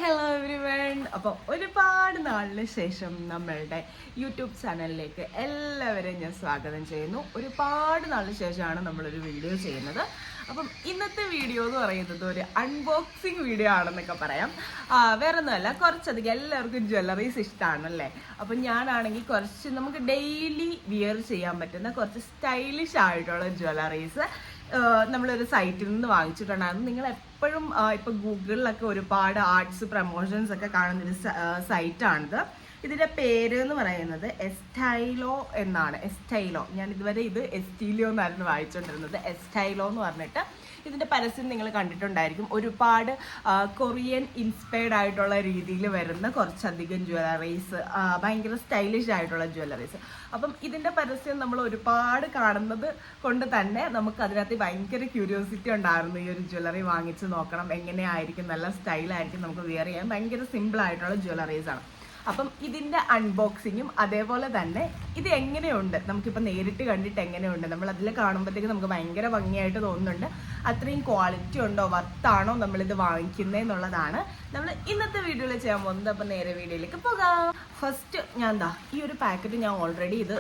Hello everyone. അപ്പം ഒരുപാട് നാളിന് ശേഷം നമ്മളുടെ യൂട്യൂബ് ചാനലിലേക്ക് എല്ലാവരെയും ഞാൻ സ്വാഗതം ചെയ്യുന്നു. ഒരുപാട് നാളിന് ശേഷമാണ് നമ്മളൊരു വീഡിയോ ചെയ്യുന്നത്. അപ്പം ഇന്നത്തെ വീഡിയോ എന്ന് പറയുന്നത് ഒരു അൺബോക്സിങ് വീഡിയോ ആണെന്നൊക്കെ പറയാം. വേറെ ഒന്നുമല്ല, കുറച്ചധികം എല്ലാവർക്കും ജ്വല്ലറീസ് ഇഷ്ടമാണല്ലേ. അപ്പം ഞാനാണെങ്കിൽ കുറച്ച് നമുക്ക് ഡെയിലി വിയർ ചെയ്യാൻ പറ്റുന്ന കുറച്ച് സ്റ്റൈലിഷ് ആയിട്ടുള്ള ജ്വല്ലറീസ് നമ്മളൊരു സൈറ്റിൽ നിന്ന് വാങ്ങിച്ചിട്ടുണ്ടായിരുന്നു. നിങ്ങൾ എപ്പോഴും ഇപ്പൊ ഗൂഗിളിലൊക്കെ ഒരുപാട് ആർട്സ് പ്രൊമോഷൻസ് ഒക്കെ കാണുന്നൊരു സൈറ്റാണിത്. ഇതിന്റെ പേര് എന്ന് പറയുന്നത് എസ്റ്റൈലോ എന്നാണ്. എസ്റ്റൈലോ, ഞാൻ ഇതുവരെ ഇത് എസ്റ്റീലിയോ എന്നായിരുന്നു വായിച്ചുകൊണ്ടിരുന്നത്. എസ്റ്റൈലോ എന്ന് പറഞ്ഞിട്ട് ഇതിന്റെ പരസ്യം നിങ്ങൾ കണ്ടിട്ടുണ്ടായിരിക്കും. ഒരുപാട് കൊറിയൻ ഇൻസ്പയർഡ് ആയിട്ടുള്ള രീതിയിൽ വരുന്ന കുറച്ചധികം ജ്വല്ലറീസ്, ഭയങ്കര സ്റ്റൈലിഷ് ആയിട്ടുള്ള ജ്വല്ലറീസ്. അപ്പം ഇതിന്റെ പരസ്യം നമ്മൾ ഒരുപാട് കാണുന്നത് കൊണ്ട് തന്നെ നമുക്ക് അതിനകത്ത് ഭയങ്കര ക്യൂരിയോസിറ്റി ഉണ്ടായിരുന്നു. ഈ ഒരു ജ്വല്ലറി വാങ്ങിച്ച് നോക്കണം, എങ്ങനെയായിരിക്കും, നല്ല സ്റ്റൈലായിരിക്കും, നമുക്ക് വെയർ ചെയ്യാൻ ഭയങ്കര സിമ്പിൾ ആയിട്ടുള്ള ജ്വല്ലറീസ് ആണ്. അപ്പം ഇതിന്റെ അൺബോക്സിങ്ങും അതേപോലെ തന്നെ ഇത് എങ്ങനെയുണ്ട്, നമുക്കിപ്പോൾ നേരിട്ട് കണ്ടിട്ട് എങ്ങനെയുണ്ട്, നമ്മൾ അതിൽ കാണുമ്പോഴത്തേക്ക് നമുക്ക് ഭയങ്കര ഭംഗിയായിട്ട് തോന്നുന്നുണ്ട്. അത്രയും ക്വാളിറ്റി ഉണ്ടോ, വർത്താണോ നമ്മളിത് വാങ്ങിക്കുന്നതെന്നുള്ളതാണ് നമ്മൾ ഇന്നത്തെ വീഡിയോയിൽ ചെയ്യാൻ പോകുന്നത്. അപ്പം നേരെ വീഡിയോയിലേക്ക് പോകാം. ഫസ്റ്റ് ഞാൻ ഈ ഒരു പാക്കറ്റ് ഞാൻ ഓൾറെഡി ഇത്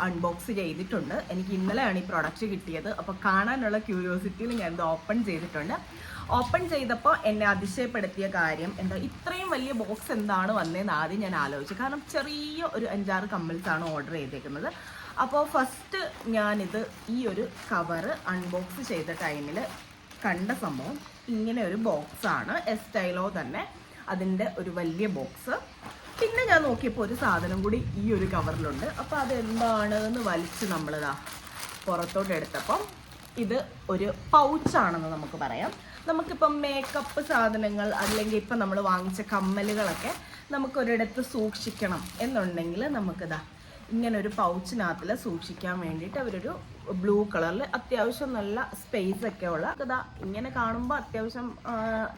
അൺബോക്സ് ചെയ്തിട്ടുണ്ട്. എനിക്ക് ഇന്നലെയാണ് ഈ പ്രൊഡക്റ്റ് കിട്ടിയത്. അപ്പോൾ കാണാനുള്ള ക്യൂരിയോസിറ്റിയിൽ ഞാൻ ഇത് ഓപ്പൺ ചെയ്തിട്ടുണ്ട്. ഓപ്പൺ ചെയ്തപ്പോൾ എന്നെ അതിശയപ്പെടുത്തിയ കാര്യം എന്താ, ഇത്രയും വലിയ ബോക്സ് എന്താണ് വന്നതെന്ന് ആദ്യം ഞാൻ ആലോചിച്ചു. കാരണം ചെറിയ ഒരു 5-6 കമ്മൽസാണ് ഓർഡർ ചെയ്തേക്കുന്നത്. അപ്പോൾ ഫസ്റ്റ് ഞാനിത് ഈ ഒരു കവറ് അൺബോക്സ് ചെയ്ത ടൈമിൽ കണ്ട സംഭവം ഇങ്ങനെ ഒരു ബോക്സാണ്. എസ്റ്റൈലോ തന്നെ അതിൻ്റെ ഒരു വലിയ ബോക്സ്. പിന്നെ ഞാൻ നോക്കിയപ്പോൾ ഒരു സാധനം കൂടി ഈ ഒരു കവറിലുണ്ട്. അപ്പോൾ അതെന്താണെന്ന് വലിച്ച് നമ്മളിതാ പുറത്തോട്ട് എടുത്തപ്പം ഇത് ഒരു പൗച്ചാണെന്ന് നമുക്ക് പറയാം. നമുക്കിപ്പം മേക്കപ്പ് സാധനങ്ങൾ അല്ലെങ്കിൽ ഇപ്പം നമ്മൾ വാങ്ങിച്ച കമ്മലുകളൊക്കെ നമുക്കൊരിടത്ത് സൂക്ഷിക്കണം എന്നുണ്ടെങ്കിൽ നമുക്കിതാ ഇങ്ങനെ ഒരു പൗച്ചിനകത്തിൽ സൂക്ഷിക്കാൻ വേണ്ടിയിട്ട് അവരൊരു ബ്ലൂ കളറിൽ അത്യാവശ്യം നല്ല സ്പേസ് ഒക്കെ ഉള്ള ഇതാ ഇങ്ങനെ കാണുമ്പോൾ അത്യാവശ്യം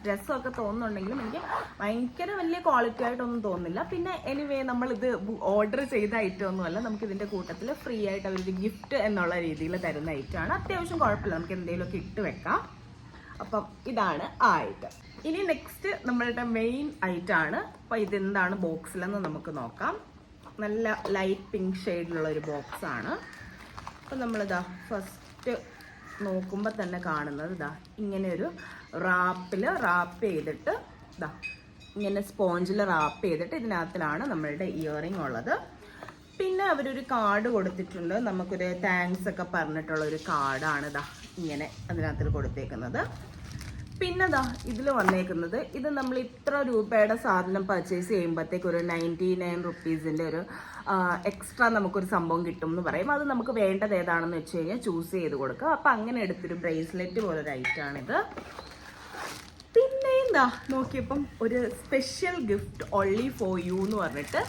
രസമൊക്കെ തോന്നുന്നുണ്ടെങ്കിലും എനിക്ക് ഭയങ്കര വലിയ ക്വാളിറ്റി ആയിട്ടൊന്നും തോന്നുന്നില്ല. പിന്നെ എനിവേ നമ്മളിത് ഓർഡർ ചെയ്ത ഐറ്റം ഒന്നുമല്ല, നമുക്കിതിൻ്റെ കൂട്ടത്തിൽ ഫ്രീ ആയിട്ട് അവരൊരു ഗിഫ്റ്റ് എന്നുള്ള രീതിയിൽ തരുന്ന ഐറ്റമാണ്. അത്യാവശ്യം കുഴപ്പമില്ല, നമുക്ക് എന്തെങ്കിലുമൊക്കെ ഇട്ട് വെക്കാം. അപ്പം ഇതാണ് ആ ഐറ്റം. ഇനി നെക്സ്റ്റ് നമ്മളുടെ മെയിൻ ഐറ്റം ആണ്. അപ്പം ഇതെന്താണ് ബോക്സിലെന്ന് നമുക്ക് നോക്കാം. നല്ല ലൈറ്റ് പിങ്ക് ഷെയ്ഡിലുള്ള ഒരു ബോക്സ് ആണ്. അപ്പം നമ്മളിതാ ഫസ്റ്റ് നോക്കുമ്പോൾ തന്നെ കാണുന്നത് ഇതാ ഇങ്ങനെ ഒരു റാപ്പ് ചെയ്തിട്ട് ഇതാ ഇങ്ങനെ സ്പോഞ്ചിൽ റാപ്പ് ചെയ്തിട്ട് ഇതിനകത്തിലാണ് നമ്മളുടെ ഇയറിംഗ് ഉള്ളത്. പിന്നെ അവരൊരു കാർഡ് കൊടുത്തിട്ടുണ്ട്. നമുക്കൊരു താങ്ക്സ് ഒക്കെ പറഞ്ഞിട്ടുള്ള ഒരു കാർഡാണ് ഇതാ ഇങ്ങനെ അതിനകത്ത് കൊടുത്തേക്കുന്നത്. പിന്നെ ദാ ഇതിൽ വന്നേക്കുന്നത്, ഇത് നമ്മൾ ഇത്ര രൂപയുടെ സാധനം പർച്ചേസ് ചെയ്യുമ്പോഴത്തേക്ക് ഒരു 99 റുപ്പീസിൻ്റെ ഒരു എക്സ്ട്രാ നമുക്കൊരു സംഭവം കിട്ടും എന്ന് പറയും. അത് നമുക്ക് വേണ്ടത് ഏതാണെന്ന് വെച്ച് കഴിഞ്ഞാൽ ചൂസ് ചെയ്ത് കൊടുക്കുക. അപ്പം അങ്ങനെ എടുത്തൊരു ബ്രേസ്ലെറ്റ് പോലൊരു ഐറ്റമാണിത്. പിന്നെയും ദാ നോക്കിയപ്പം ഒരു special gift only for you എന്ന് പറഞ്ഞിട്ട്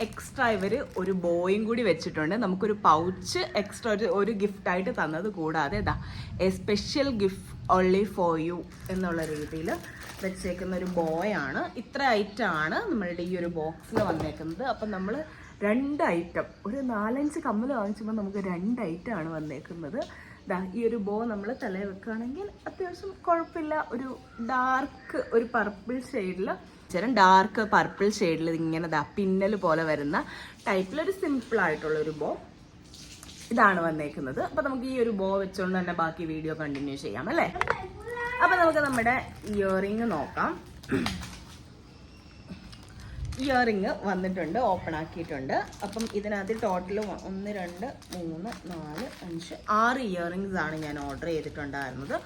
എക്സ്ട്രാ ഇവർ ഒരു ബോയും കൂടി വെച്ചിട്ടുണ്ട്. നമുക്കൊരു പൗച്ച് എക്സ്ട്രാ ഒരു ഗിഫ്റ്റായിട്ട് തന്നത് കൂടാതെ ഇതാ A special gift only for you എന്നുള്ള രീതിയിൽ വെച്ചേക്കുന്ന ഒരു ബോയാണ്. ഇത്ര ഐറ്റമാണ് നമ്മളുടെ ഈ ഒരു ബോക്സിൽ വന്നേക്കുന്നത്. അപ്പം നമ്മൾ 2 ഐറ്റം, ഒരു 4-5 കമ്മൽ വാങ്ങിച്ചപ്പോൾ നമുക്ക് 2 ഐറ്റമാണ് വന്നേക്കുന്നത്. ഈ ഒരു ബോ നമ്മൾ തലയിൽ വെക്കുകയാണെങ്കിൽ അത്യാവശ്യം കുഴപ്പമില്ല. ഒരു ഡാർക്ക് ഒരു പർപ്പിൾ ഷെയ്ഡിൽ, ഡാർക്ക് പർപ്പിൾ ഷെയ്ഡിൽ ഇങ്ങനെ പിന്നൽ പോലെ വരുന്ന ടൈപ്പിലൊരു സിമ്പിൾ ആയിട്ടുള്ളൊരു ബോ ഇതാണ് വന്നേക്കുന്നത്. അപ്പം നമുക്ക് ഈ ഒരു ബോ വെച്ചുകൊണ്ട് തന്നെ ബാക്കി വീഡിയോ കണ്ടിന്യൂ ചെയ്യാം അല്ലേ. അപ്പം നമുക്ക് നമ്മുടെ ഇയറിങ് നോക്കാം. ഇയറിങ് വന്നിട്ടുണ്ട്, ഓപ്പൺ ആക്കിയിട്ടുണ്ട്. അപ്പം ഇതിനകത്ത് ടോട്ടൽ 1 2 3 4 5 6 ഇയറിങ്സ് ആണ് ഞാൻ ഓർഡർ ചെയ്തിട്ടുണ്ടായിരുന്നത്.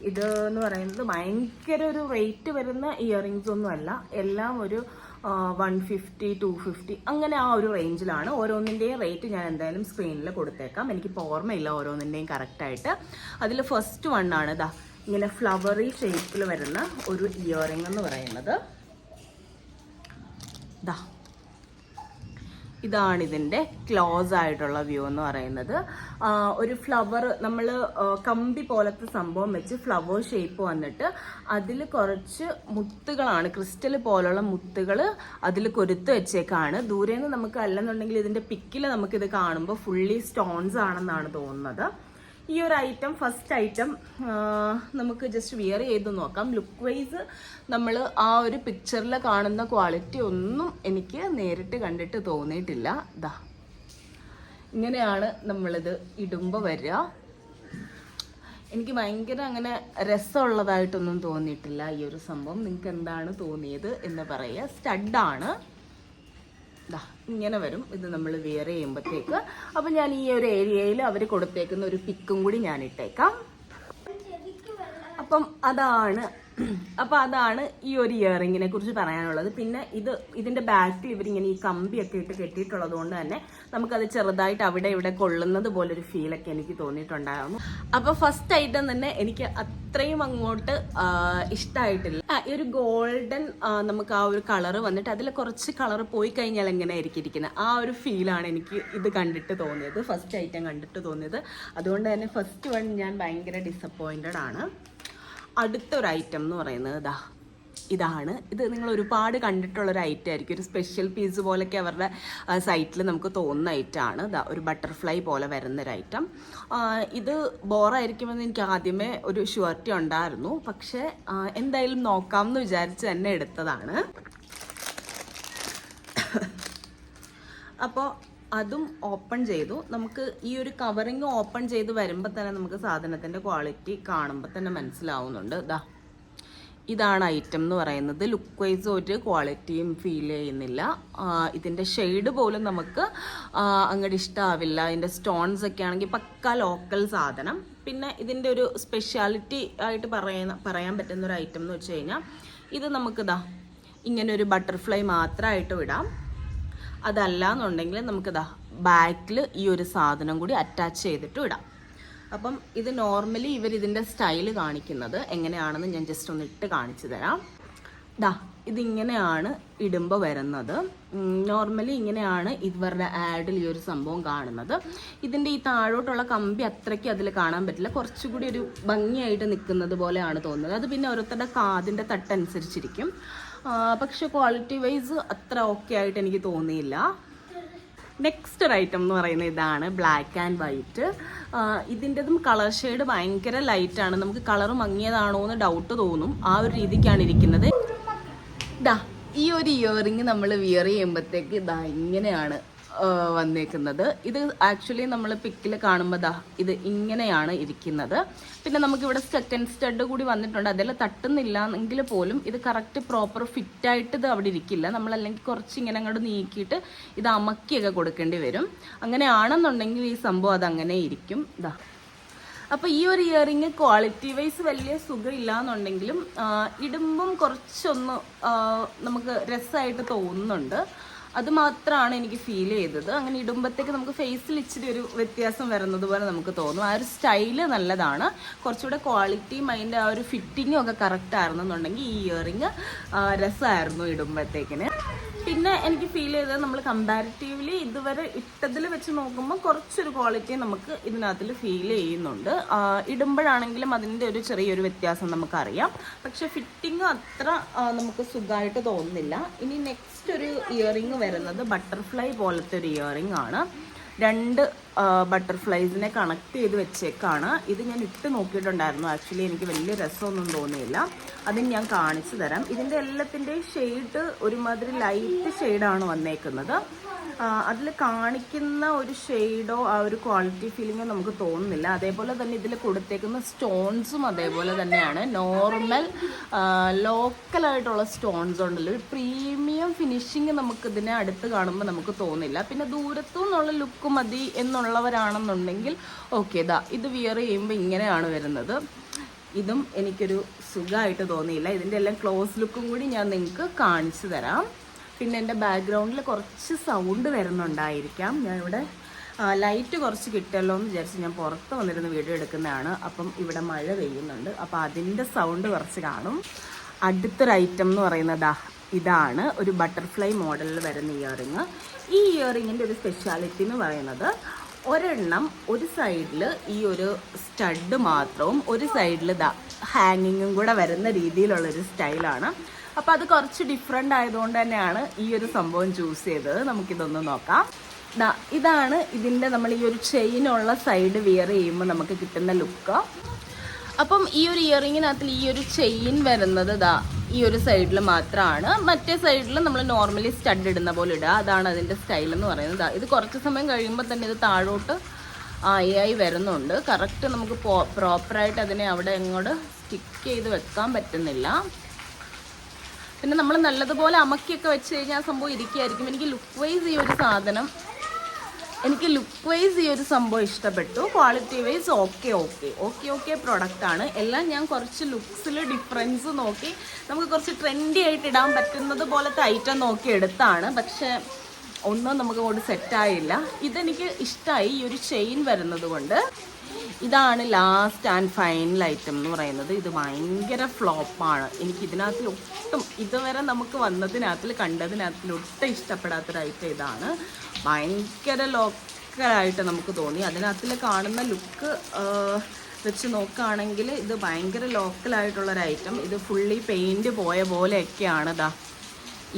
ഇത് എന്ന് പറയുന്നത് ഭയങ്കര ഒരു റേറ്റ് വരുന്ന ഇയറിങ്സ് ഒന്നും അല്ല. എല്ലാം ഒരു 150 250 അങ്ങനെ ആ ഒരു റേഞ്ചിലാണ്. ഓരോന്നിൻ്റെയും റേറ്റ് ഞാൻ എന്തായാലും സ്ക്രീനിൽ കൊടുത്തേക്കാം. എനിക്കിപ്പോൾ ഓർമ്മയില്ല ഓരോന്നിൻ്റെയും കറക്റ്റായിട്ട്. അതിൽ ഫസ്റ്റ് വണ്ണാണ് ഇതാ ഇങ്ങനെ ഫ്ലവറി ഷേപ്പിൽ വരുന്ന ഒരു ഇയറിങ് എന്ന് പറയുന്നത്. ഇതാണ് ഇതിൻ്റെ ക്ലോസ് ആയിട്ടുള്ള വ്യൂ എന്ന് പറയുന്നത്. ഒരു ഫ്ലവർ, നമ്മൾ കമ്പി പോലത്തെ സംഭവം വെച്ച് ഫ്ലവർ ഷേപ്പ് വന്നിട്ട് അതിൽ കുറച്ച് മുത്തുകളാണ്, ക്രിസ്റ്റൽ പോലുള്ള മുത്തുകൾ അതിൽ കൊരുത്ത് വെച്ചേക്കാണ്. ദൂരെ നിന്ന് നമുക്ക് അല്ലെന്നുണ്ടെങ്കിൽ ഇതിൻ്റെ പിക്കിൽ നമുക്കിത് കാണുമ്പോൾ ഫുള്ളി സ്റ്റോൺസ് ആണെന്നാണ് തോന്നുന്നത്. ഈ ഒരു ഐറ്റം ഫസ്റ്റ് ഐറ്റം നമുക്ക് ജസ്റ്റ് വിയർ ചെയ്ത് നോക്കാം. ലുക്ക് വൈസ് നമ്മൾ ആ ഒരു പിക്ചറിൽ കാണുന്ന ക്വാളിറ്റി ഒന്നും എനിക്ക് നേരിട്ട് കണ്ടിട്ട് തോന്നിയിട്ടില്ല. ഇതാ ഇങ്ങനെയാണ് നമ്മളിത് ഇടുമ്പോൾ വരിക. എനിക്ക് ഭയങ്കര അങ്ങനെ രസമുള്ളതായിട്ടൊന്നും തോന്നിയിട്ടില്ല ഈ ഒരു സംഭവം. നിങ്ങൾക്ക് എന്താണ് തോന്നിയത് എന്ന് പറയുക. സ്റ്റഡാണ്, ഇതാ ഇങ്ങനെ വരും ഇത് നമ്മൾ വിയർ ചെയ്യുമ്പോഴത്തേക്ക്. അപ്പം ഞാൻ ഈ ഒരു ഏരിയയിൽ അവർ കൊടുത്തേക്കുന്ന ഒരു പിക്കും കൂടി ഞാൻ ഇട്ടേക്കാം. അപ്പം അതാണ് ഈ ഒരു ഇയറിങ്ങിനെ കുറിച്ച് പറയാനുള്ളത്. പിന്നെ ഇതിന്റെ ബാക്കിൽ ഇവരിങ്ങനെ ഈ കമ്പിയൊക്കെ ഇട്ട് കെട്ടിയിട്ടുള്ളത് കൊണ്ട് തന്നെ നമുക്കത് ചെറുതായിട്ട് അവിടെ ഇവിടെ കൊള്ളുന്നത് പോലൊരു ഫീലൊക്കെ എനിക്ക് തോന്നിയിട്ടുണ്ടായിരുന്നു. അപ്പോൾ ഫസ്റ്റ് ഐറ്റം തന്നെ എനിക്ക് അത്രയും അങ്ങോട്ട് ഇഷ്ടമായിട്ടില്ല. ഈ ഒരു ഗോൾഡൻ നമുക്ക് ആ ഒരു കളറ് വന്നിട്ട് അതിൽ കുറച്ച് കളറ് പോയി കഴിഞ്ഞാൽ എങ്ങനെ ആയിരിക്കും ഇരിക്കുന്നത്, ആ ഒരു ഫീലാണ് എനിക്ക് ഇത് കണ്ടിട്ട് തോന്നിയത്, ഫസ്റ്റ് ഐറ്റം കണ്ടിട്ട് തോന്നിയത്. അതുകൊണ്ട് തന്നെ ഫസ്റ്റ് വൺ ഞാൻ ഭയങ്കര ഡിസപ്പോയിൻറ്റഡ് ആണ്. അടുത്തൊരു ഐറ്റം എന്ന് പറയുന്നത് ഇതാണ്. ഇത് നിങ്ങൾ ഒരുപാട് കണ്ടിട്ടുള്ളൊരു ഐറ്റം ആയിരിക്കും. ഒരു സ്പെഷ്യൽ പീസ് പോലെയൊക്കെ അവരുടെ സൈറ്റിൽ നമുക്ക് തോന്നുന്ന ഐറ്റമാണ്. ഒരു ബട്ടർഫ്ലൈ പോലെ വരുന്നൊരു ഐറ്റം. ഇത് ബോറായിരിക്കുമെന്ന് എനിക്ക് ആദ്യമേ ഒരു ഷുവർട്ടി ഉണ്ടായിരുന്നു. പക്ഷേ എന്തായാലും നോക്കാമെന്ന് വിചാരിച്ച് തന്നെ എടുത്തതാണ്. അപ്പോൾ അതും ഓപ്പൺ ചെയ്തു. നമുക്ക് ഈ ഒരു കവറിങ് ഓപ്പൺ ചെയ്ത് വരുമ്പോൾ തന്നെ നമുക്ക് സാധനത്തിൻ്റെ ക്വാളിറ്റി കാണുമ്പോൾ തന്നെ മനസ്സിലാവുന്നുണ്ട്. ഇതാണ് ഐറ്റം എന്ന് പറയുന്നത്. ലുക്ക് വൈസ് ഒരു ക്വാളിറ്റിയും ഫീൽ ചെയ്യുന്നില്ല. ഇതിൻ്റെ ഷെയ്ഡ് പോലും നമുക്ക് അങ്ങോട്ട് ഇഷ്ടമാവില്ല. ഇതിൻ്റെ സ്റ്റോൺസ് ഒക്കെ ആണെങ്കിൽ പക്ക ലോക്കൽ സാധനം. പിന്നെ ഇതിൻ്റെ ഒരു സ്പെഷ്യാലിറ്റി ആയിട്ട് പറയാൻ പറ്റുന്ന ഒരു ഐറ്റം എന്ന് വെച്ച് കഴിഞ്ഞാൽ ഇത് നമുക്ക് ഇങ്ങനെ ഒരു ബട്ടർഫ്ലൈ മാത്രമായിട്ട് വിടാം. അതല്ല എന്നുണ്ടെങ്കിൽ നമുക്ക് ബാക്കിൽ ഈ ഒരു സാധനം കൂടി അറ്റാച്ച് ചെയ്തിട്ട് ഇടാം. അപ്പം ഇത് നോർമലി ഇതിൻ്റെ സ്റ്റൈല് കാണിക്കുന്നത് എങ്ങനെയാണെന്ന് ഞാൻ ജസ്റ്റ് ഒന്ന് ഇട്ട് കാണിച്ചു തരാം. ഇതിങ്ങനെയാണ് ഇടുമ്പോൾ വരുന്നത്. നോർമലി ഇങ്ങനെയാണ് ഇവരുടെ ആഡിൽ ഈ ഒരു സംഭവം കാണുന്നത്. ഇതിൻ്റെ ഈ താഴോട്ടുള്ള കമ്പി അത്രയ്ക്ക് അതിൽ കാണാൻ പറ്റില്ല. കുറച്ചുകൂടി ഒരു ഭംഗിയായിട്ട് നിൽക്കുന്നത് പോലെയാണ് തോന്നുന്നത്. അത് പിന്നെ ഓരോരുത്തരുടെ കാതിൻ്റെ തട്ടനുസരിച്ചിരിക്കും. പക്ഷെ ക്വാളിറ്റി വൈസ് അത്ര ഓക്കെ ആയിട്ട് എനിക്ക് തോന്നിയില്ല. നെക്സ്റ്റ് ഒരു ഐറ്റം എന്ന് പറയുന്നത് ഇതാണ്, ബ്ലാക്ക് ആൻഡ് വൈറ്റ്. ഇതിൻ്റെതും കളർ ഷെയ്ഡ് ഭയങ്കര ലൈറ്റാണ്. നമുക്ക് കളർ മങ്ങിയതാണോ എന്ന് ഡൗട്ട് തോന്നും. ആ ഒരു രീതിക്കാണ് ഇരിക്കുന്നത്. ഈ ഒരു ഇയറിങ് നമ്മൾ വിയർ ചെയ്യുമ്പോഴത്തേക്ക് ഇങ്ങനെയാണ് വന്നേക്കുന്നത്. ഇത് ആക്ച്വലി നമ്മൾ പിക്കിൽ കാണുമ്പോൾ ഇത് ഇങ്ങനെയാണ് ഇരിക്കുന്നത്. പിന്നെ നമുക്കിവിടെ സെക്കൻഡ് സ്റ്റഡ് കൂടി വന്നിട്ടുണ്ട്. അതിൽ തട്ടുന്നില്ല എങ്കിൽ പോലും ഇത് കറക്റ്റ് പ്രോപ്പർ ഫിറ്റായിട്ട് ഇത് അവിടെ ഇരിക്കില്ല. നമ്മളല്ലെങ്കിൽ കുറച്ച് ഇങ്ങനെ അങ്ങോട്ട് നീക്കിയിട്ട് ഇത് അമക്കിയൊക്കെ കൊടുക്കേണ്ടി വരും. അങ്ങനെയാണെന്നുണ്ടെങ്കിൽ ഈ സംഭവം അതങ്ങനെ ഇരിക്കും. അപ്പോൾ ഈ ഒരു ഇയറിങ് ക്വാളിറ്റി വൈസ് വലിയ സുഖമില്ല എന്നുണ്ടെങ്കിലും ഇടുമ്പം കുറച്ചൊന്ന് നമുക്ക് രസമായിട്ട് തോന്നുന്നുണ്ട്. അത് മാത്രമാണ് എനിക്ക് ഫീൽ ചെയ്തത്. അങ്ങനെ ഇടുമ്പോഴത്തേക്ക് നമുക്ക് ഫേസിൽ ഇച്ചിരി ഒരു വ്യത്യാസം വരുന്നത് പോലെ നമുക്ക് തോന്നും. ആ ഒരു സ്റ്റൈല് നല്ലതാണ്. കുറച്ചുകൂടെ ക്വാളിറ്റിയും അതിൻ്റെ ആ ഒരു ഫിറ്റിങ്ങും ഒക്കെ കറക്റ്റ് ആയിരുന്നെന്നുണ്ടെങ്കിൽ ഈ ഇയറിങ് രസമായിരുന്നു ഇടുമ്പോഴത്തേക്കിന്. പിന്നെ എനിക്ക് ഫീൽ ചെയ്തത് നമ്മൾ കമ്പാരിറ്റീവ്ലി ഇതുവരെ ഇട്ടതിൽ വെച്ച് നോക്കുമ്പോൾ കുറച്ചൊരു ക്വാളിറ്റി നമുക്ക് ഇതിനകത്തിൽ ഫീൽ ചെയ്യുന്നുണ്ട്. ഇടുമ്പോഴാണെങ്കിലും അതിൻ്റെ ഒരു ചെറിയൊരു വ്യത്യാസം നമുക്കറിയാം. പക്ഷെ ഫിറ്റിങ് അത്ര നമുക്ക് സുഖമായിട്ട് തോന്നുന്നില്ല. ഇനി നെക്സ്റ്റ് ഒരു ഇയറിങ് വരുന്നത് ബട്ടർഫ്ലൈ പോലത്തെ ഒരു ഇയറിങ് ആണ്. 2 ബട്ടർഫ്ലൈസിനെ കണക്ട് ചെയ്ത് വെച്ചേക്കാണ്. ഇത് ഞാൻ ഇട്ട് നോക്കിയിട്ടുണ്ടായിരുന്നു. ആക്ച്വലി എനിക്ക് വലിയ രസമൊന്നും തോന്നിയില്ല. അത് ഞാൻ കാണിച്ചു തരാം. ഇതിൻ്റെ എല്ലാത്തിൻ്റെയും ഷെയ്ഡ് ഒരുമാതിരി ലൈറ്റ് ഷെയ്ഡാണ് വന്നേക്കുന്നത്. അതിൽ കാണിക്കുന്ന ഒരു ഷെയ്ഡോ ആ ഒരു ക്വാളിറ്റി ഫീലിങ്ങോ നമുക്ക് തോന്നുന്നില്ല. അതേപോലെ തന്നെ ഇതിൽ കൊടുത്തേക്കുന്ന സ്റ്റോൺസും അതേപോലെ തന്നെയാണ്. നോർമൽ ലോക്കലായിട്ടുള്ള സ്റ്റോൺസ് ഉണ്ടല്ലോ, ഒരു പ്രീമിയം ഫിനിഷിങ് നമുക്ക് ഇതിനെ അടുത്ത് കാണുമ്പോൾ നമുക്ക് തോന്നില്ല. പിന്നെ ദൂരത്തു നിന്നുള്ള ലുക്ക് മതി എന്നുള്ളവരാണെന്നുണ്ടെങ്കിൽ ഓക്കെ, ഇത് വിയർ ചെയ്യുമ്പോൾ ഇങ്ങനെയാണ് വരുന്നത്. ഇതും എനിക്കൊരു സുഖമായിട്ട് തോന്നിയില്ല. ഇതിൻ്റെ എല്ലാം ക്ലോസ് ലുക്കും കൂടി ഞാൻ നിങ്ങൾക്ക് കാണിച്ചു തരാം. പിന്നെ എൻ്റെ ബാക്ക്ഗ്രൗണ്ടിൽ കുറച്ച് സൗണ്ട് വരുന്നുണ്ടായിരിക്കാം. ഞാനിവിടെ ലൈറ്റ് കുറച്ച് കിട്ടുമല്ലോ എന്ന് വിചാരിച്ച് ഞാൻ പുറത്ത് വന്നിരുന്ന് വീഡിയോ എടുക്കുന്നതാണ്. അപ്പം ഇവിടെ മഴ പെയ്യുന്നുണ്ട്, അപ്പോൾ അതിൻ്റെ സൗണ്ട് കുറച്ച് കാണും. അടുത്തൊരു ഐറ്റം എന്ന് പറയുന്നത് ഇതാണ്, ഒരു ബട്ടർഫ്ലൈ മോഡലിൽ വരുന്ന ഇയറിങ്. ഈ ഇയറിങ്ങിൻ്റെ ഒരു സ്പെഷ്യാലിറ്റി എന്ന് പറയുന്നത് ഒരെണ്ണം ഒരു സൈഡിൽ ഈ ഒരു സ്റ്റഡ് മാത്രവും ഒരു സൈഡിൽ ഹാങ്ങിങ്ങും കൂടെ വരുന്ന രീതിയിലുള്ളൊരു സ്റ്റൈലാണ്. അപ്പോൾ അത് കുറച്ച് ഡിഫറെൻ്റ് ആയതുകൊണ്ട് തന്നെയാണ് ഈ ഒരു സംഭവം ചൂസ് ചെയ്തത്. നമുക്കിതൊന്ന് നോക്കാം. ഇതാണ് ഇതിൻ്റെ നമ്മൾ ഈ ഒരു ചെയിനുള്ള സൈഡ് വിയർ ചെയ്യുമ്പോൾ നമുക്ക് കിട്ടുന്ന ലുക്ക്. അപ്പം ഈ ഒരു ഇയറിങ്ങിനകത്തിൽ ഈ ഒരു ചെയിൻ വരുന്നത് ഈ ഒരു സൈഡിൽ മാത്രമാണ്. മറ്റേ സൈഡിൽ നമ്മൾ നോർമലി സ്റ്റഡ് ഇടുന്ന പോലെ ഇടുക. അതാണ് അതിൻ്റെ സ്റ്റൈൽ എന്ന് പറയുന്നത്. ഇത് കുറച്ച് സമയം കഴിയുമ്പോൾ തന്നെ ഇത് താഴോട്ട് ആയി വരുന്നുണ്ട്. കറക്റ്റ് നമുക്ക് പ്രോപ്പറായിട്ട് അതിനെ അവിടെ എങ്ങോട്ട് സ്റ്റിക്ക് ചെയ്ത് വെക്കാൻ പറ്റുന്നില്ല. പിന്നെ നമ്മൾ നല്ലതുപോലെ അമക്കിയൊക്കെ വെച്ച് കഴിഞ്ഞാൽ ആ സംഭവം ഇരിക്കുകയായിരിക്കും. എനിക്ക് ലുക്ക് വൈസ് ഈ ഒരു സംഭവം ഇഷ്ടപ്പെട്ടു. ക്വാളിറ്റി വൈസ് ഓക്കെ പ്രൊഡക്റ്റാണ്. എല്ലാം ഞാൻ കുറച്ച് ലുക്സിൽ ഡിഫറൻസ് നോക്കി നമുക്ക് കുറച്ച് ട്രെൻഡി ആയിട്ട് ഇടാൻ പറ്റുന്നത് പോലത്തെ ഐറ്റം നോക്കി എടുത്താണ്. പക്ഷേ ഒന്നും നമുക്ക് കൊണ്ട് സെറ്റായില്ല. ഇതെനിക്ക് ഇഷ്ടമായി ഈ ഒരു ചെയിൻ വരുന്നത് കൊണ്ട്. ഇതാണ് ലാസ്റ്റ് ആൻഡ് ഫൈനൽ ഐറ്റം എന്ന് പറയുന്നത്. ഇത് ഭയങ്കര ഫ്ലോപ്പാണ്. എനിക്ക് ഇതിനകത്തിൽ ഒട്ടും ഇതുവരെ നമുക്ക് കണ്ടതിനകത്തിൽ ഒട്ടും ഇഷ്ടപ്പെടാത്തൊരു ഐറ്റം ഇതാണ്. ഭയങ്കര ലോക്കലായിട്ട് നമുക്ക് തോന്നി. അതിനകത്തിൽ കാണുന്ന ലുക്ക് വെച്ച് നോക്കുകയാണെങ്കിൽ ഇത് ഭയങ്കര ലോക്കലായിട്ടുള്ളൊരു ഐറ്റം. ഇത് ഫുള്ളി പെയിൻറ്റ് പോയ പോലെയൊക്കെയാണ്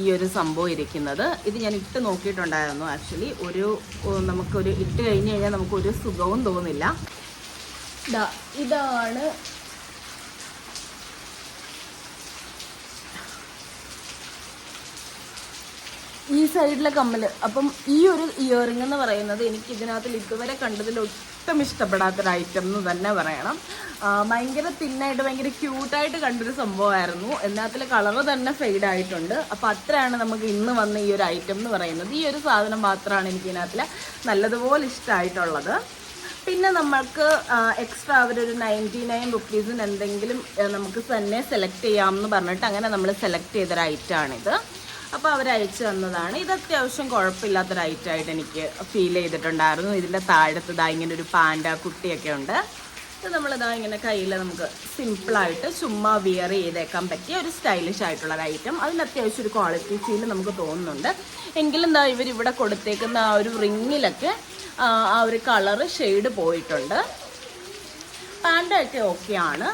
ഈ ഒരു സംഭവം ഇരിക്കുന്നത്. ഇത് ഞാൻ ഇട്ട് നോക്കിയിട്ടുണ്ടായിരുന്നു. ആക്ച്വലി നമുക്കൊരു ഇട്ട് കഴിഞ്ഞ് കഴിഞ്ഞാൽ നമുക്കൊരു സുഖവും തോന്നില്ല. ഇതാണ് ഈ സൈഡിലെ കമ്മൽ. അപ്പം ഈ ഒരു ഇയറിംഗ് എന്ന് പറയുന്നത് എനിക്ക് ഇതിനകത്തിൽ ഇതുവരെ കണ്ടതിൽ ഒട്ടും ഇഷ്ടപ്പെടാത്തൊരു ഐറ്റം എന്ന് തന്നെ പറയണം. ഭയങ്കര തിന്നായിട്ട് ഭയങ്കര ക്യൂട്ടായിട്ട് കണ്ടൊരു സംഭവമായിരുന്നു. ഇതിനകത്തിൽ കളറ് തന്നെ ഫെയ്ഡ് ആയിട്ടുണ്ട്. അപ്പോൾ അത്രയാണ് നമുക്ക് ഇന്ന് വന്ന ഈ ഒരു ഐറ്റം എന്ന് പറയുന്നത്. ഈ ഒരു സാധനം മാത്രമാണ് എനിക്ക് ഇതിനകത്തിൽ നല്ലതുപോലെ ഇഷ്ടമായിട്ടുള്ളത്. പിന്നെ നമ്മൾക്ക് എക്സ്ട്രാ അവരൊരു 99 റുപ്പീസിന് എന്തെങ്കിലും നമുക്ക് തന്നെ സെലക്ട് ചെയ്യാമെന്ന് പറഞ്ഞിട്ട് അങ്ങനെ നമ്മൾ സെലക്ട് ചെയ്തൊരു ഐറ്റമാണിത്. അപ്പോൾ അവർ അയച്ചു തന്നതാണ്. ഇത് അത്യാവശ്യം കുഴപ്പമില്ലാത്തൊരു ഐറ്റമായിട്ട് എനിക്ക് ഫീൽ ചെയ്തിട്ടുണ്ടായിരുന്നു. ഇതിൻ്റെ താഴത്ത് ഇങ്ങനെ ഒരു പാൻഡ കുട്ടിയൊക്കെ ഉണ്ട്. ഇത് ഇങ്ങനെ കയ്യിൽ നമുക്ക് സിമ്പിളായിട്ട് ചുമ്മാ വിയർ ചെയ്തേക്കാൻ പറ്റിയ ഒരു സ്റ്റൈലിഷ് ആയിട്ടുള്ളൊരു ഐറ്റം. അതിന് അത്യാവശ്യം ഒരു ക്വാളിറ്റി ഫീൽ നമുക്ക് തോന്നുന്നുണ്ട്. എങ്കിലും ഇവരിവിടെ കൊടുത്തേക്കുന്ന ആ ഒരു റിങ്ങിലൊക്കെ ആ ഒരു കളറ് ഷെയ്ഡ് പോയിട്ടുണ്ട്. പാൻറ്റൊക്കെ ഓക്കെയാണ്.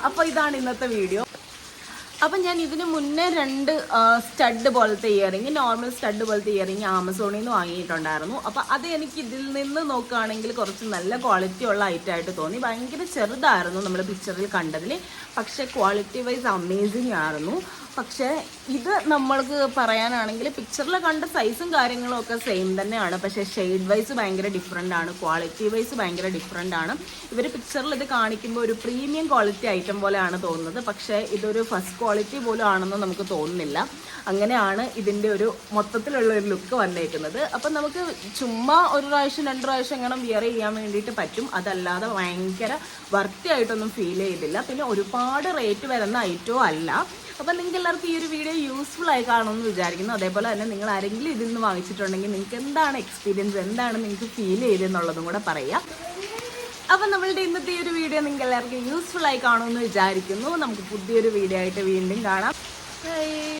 അപ്പോൾ ഇതാണ് ഇന്നത്തെ വീഡിയോ. അപ്പം ഞാൻ ഇതിന് മുന്നേ 2 സ്റ്റഡ് പോലത്തെ നോർമൽ സ്റ്റഡ് പോലത്തെ ഇയറിങ് ആമസോണിൽ നിന്ന് വാങ്ങിയിട്ടുണ്ടായിരുന്നു. അപ്പോൾ അത് എനിക്ക് ഇതിൽ നിന്ന് നോക്കുകയാണെങ്കിൽ കുറച്ച് നല്ല ക്വാളിറ്റി ഉള്ള ഐറ്റമായിട്ട് തോന്നി. ഭയങ്കര ചെറുതായിരുന്നു നമ്മൾ പിക്ചറിൽ കണ്ടതിൽ. പക്ഷേ ക്വാളിറ്റി വൈസ് അമേസിങ് ആയിരുന്നു. പക്ഷേ ഇത് നമ്മൾക്ക് പറയാനാണെങ്കിൽ പിക്ചറിൽ കണ്ട സൈസും കാര്യങ്ങളും ഒക്കെ സെയിം തന്നെയാണ്. പക്ഷേ ഷെയ്ഡ് വൈസ് ഭയങ്കര ഡിഫറെൻ്റ് ആണ്. ക്വാളിറ്റി വൈസ് ഭയങ്കര ഡിഫറെൻ്റ് ആണ്. ഇവർ പിക്ചറിൽ ഇത് കാണിക്കുമ്പോൾ ഒരു പ്രീമിയം ക്വാളിറ്റി ഐറ്റം പോലെയാണ് തോന്നുന്നത്. പക്ഷേ ഇതൊരു ഫസ്റ്റ് ക്വാളിറ്റി പോലും ആണെന്ന് നമുക്ക് തോന്നുന്നില്ല. അങ്ങനെയാണ് ഇതിൻ്റെ ഒരു മൊത്തത്തിലുള്ള ഒരു ലുക്ക് വന്നേക്കുന്നത്. അപ്പം നമുക്ക് ചുമ്മാ ഒരു പ്രാവശ്യം 2 പ്രാവശ്യം എങ്ങനെ വിയർ ചെയ്യാൻ വേണ്ടിയിട്ട് പറ്റും. അതല്ലാതെ ഭയങ്കര വർത്തിയായിട്ടൊന്നും ഫീൽ ചെയ്തില്ല. പിന്നെ ഒരുപാട് റേറ്റ് വരുന്ന ഐറ്റവും അല്ല. അപ്പം നിങ്ങൾക്ക് എല്ലാവർക്കും ഈ ഒരു വീഡിയോ യൂസ്ഫുൾ ആയി കാണുമെന്ന് വിചാരിക്കുന്നു. അതേപോലെ തന്നെ നിങ്ങൾ ആരെങ്കിലും ഇതിൽ നിന്ന് വാങ്ങിച്ചിട്ടുണ്ടെങ്കിൽ നിങ്ങൾക്ക് എന്താണ് എക്സ്പീരിയൻസ്, എന്താണ് നിങ്ങൾക്ക് ഫീൽ ചെയ്തതെന്നുള്ളതും കൂടെ പറയാം. അപ്പം നമ്മളുടെ ഇന്നത്തെ ഈ ഒരു വീഡിയോ നിങ്ങൾക്ക് എല്ലാവർക്കും യൂസ്ഫുൾ ആയി കാണുമെന്ന് വിചാരിക്കുന്നു. നമുക്ക് പുതിയൊരു വീഡിയോ ആയിട്ട് വീണ്ടും കാണാം. ബൈ.